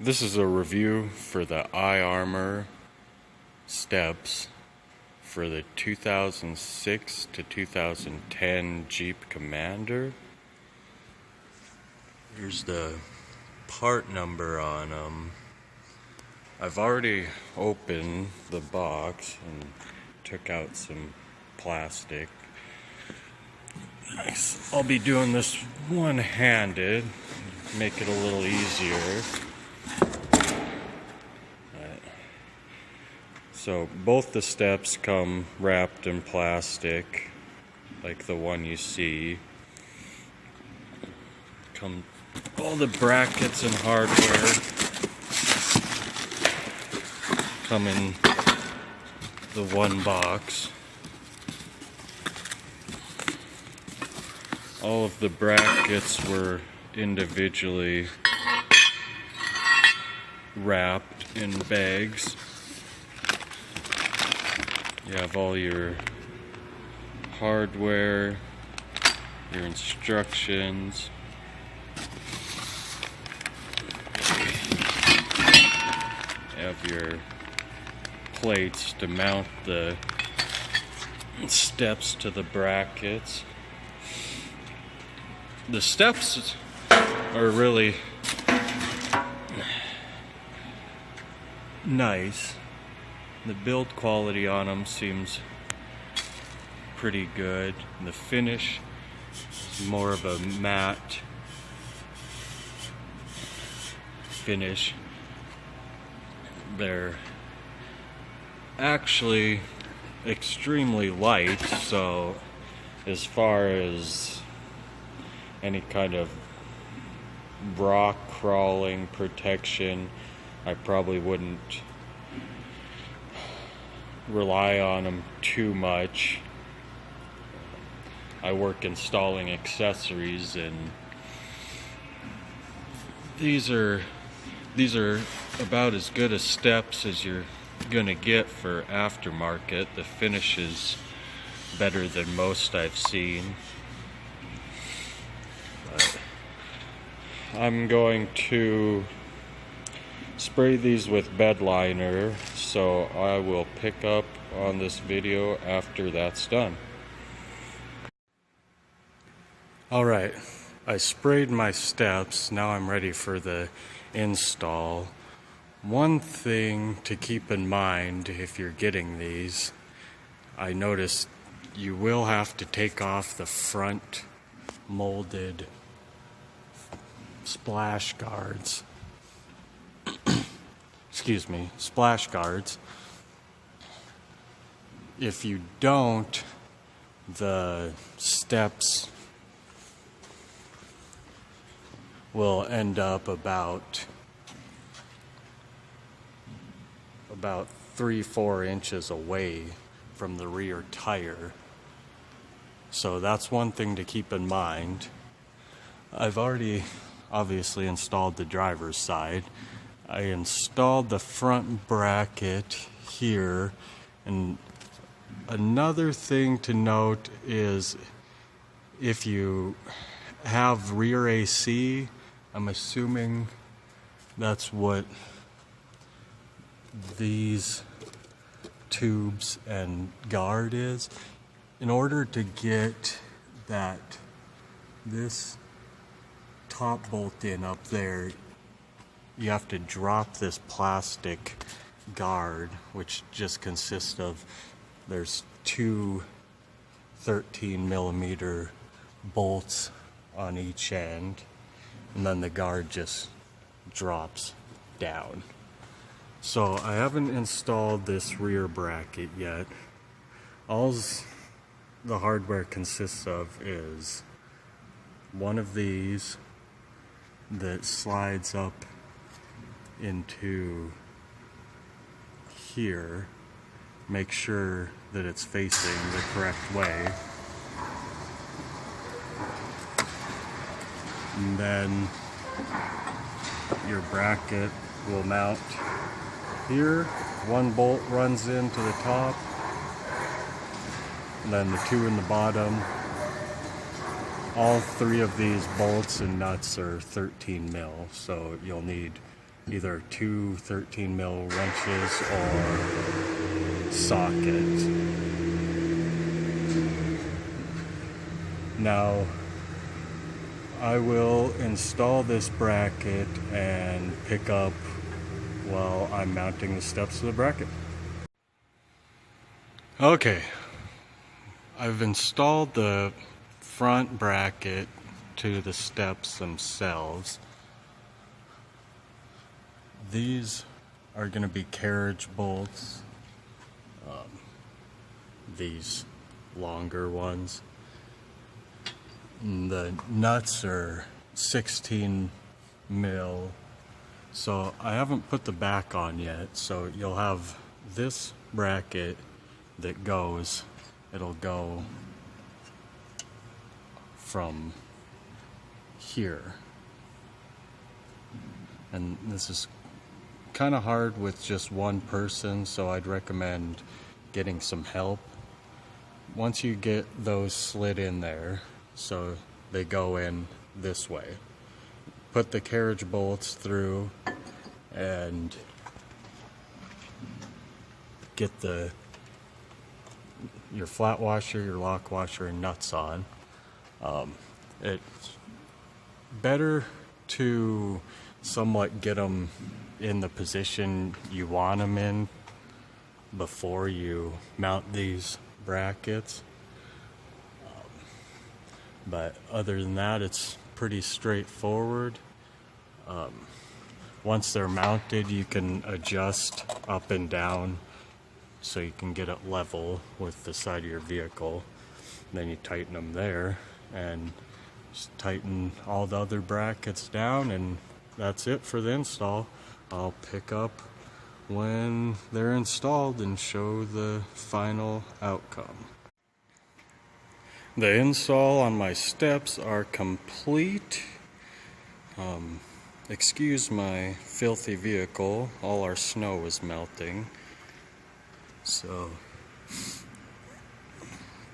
This is a review for the iArmor steps for the 2006 to 2010 Jeep Commander. Here's the part number on them. I've already opened the box and took out some plastic. I'll be doing this one-handed, make it a little easier. So both the steps come wrapped in plastic, like the one you see. Come all the brackets and hardware come in the one box. All of the brackets were individually wrapped in bags. You have all your hardware, your instructions. You have your plates to mount the steps to the brackets. The steps are really nice. The build quality on them seems pretty good. The finish is more of a matte finish. They're actually extremely light, so as far as any kind of rock crawling protection, I probably wouldn't rely on them too much. I work installing accessories, and these are about as good as steps as you're gonna get for aftermarket. The finish is better than most I've seen. But I'm going to spray these with bed liner, so I will pick up on this video after that's done. Alright, I sprayed my steps, now I'm ready for the install. One thing to keep in mind if you're getting these, I noticed you will have to take off the front molded splash guards. Excuse me, splash guards. If you don't, the steps will end up about 3-4 inches away from the rear tire. So that's one thing to keep in mind. I've already obviously installed the driver's side. I installed the front bracket here, and another thing to note is if you have rear AC, I'm assuming that's what these tubes and guard is. In order to get this top bolt in up there, you have to drop this plastic guard, which just consists of, there's two 13mm bolts on each end, and then the guard just drops down. So I haven't installed this rear bracket yet. All the hardware consists of is one of these that slides up into here. Make sure that it's facing the correct way. And then your bracket will mount here. One bolt runs into the top, and then the two in the bottom. All three of these bolts and nuts are 13 mil, so you'll need either two 13 mil wrenches or socket. Now I will install this bracket and pick up while I'm mounting the steps of the bracket. Okay, I've installed the front bracket to the steps themselves. These are going to be carriage bolts, these longer ones. And the nuts are 16 mil, so I haven't put the back on yet. So you'll have this bracket that goes, it'll go from here, and this is kind of hard with just one person, so I'd recommend getting some help. Once you get those slid in there, so they go in this way, put the carriage bolts through and get your flat washer, your lock washer, and nuts on. It's better to somewhat get them in the position you want them in before you mount these brackets. But other than that, it's pretty straightforward. Once they're mounted, you can adjust up and down so you can get it level with the side of your vehicle. Then you tighten them there and just tighten all the other brackets down, and that's it for the install. I'll pick up when they're installed and show the final outcome. The install on my steps are complete. Excuse my filthy vehicle, all our snow is melting. So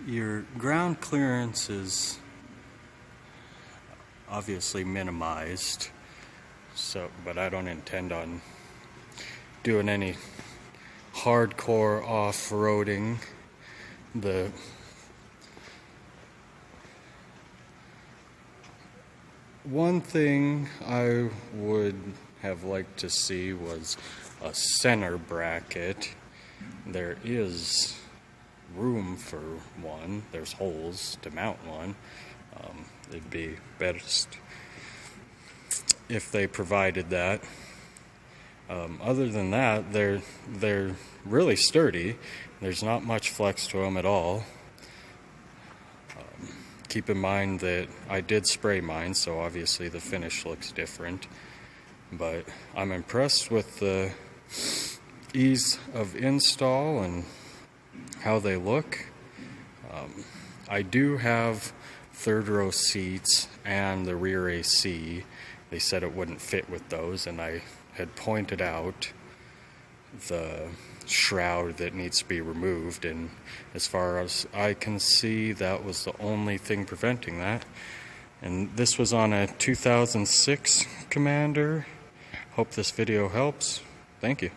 your ground clearance is obviously minimized, but I don't intend on doing any hardcore off-roading. The one thing I would have liked to see was a center bracket. There is room for one. There's holes to mount one. It'd be best if they provided that. Other than that, they're really sturdy. There's not much flex to them at all. Keep in mind that I did spray mine, so obviously the finish looks different. But I'm impressed with the ease of install and how they look. I do have third row seats and the rear AC. They said it wouldn't fit with those, and I had pointed out the shroud that needs to be removed, and as far as I can see, that was the only thing preventing that. And this was on a 2006 Commander. Hope this video helps. Thank you.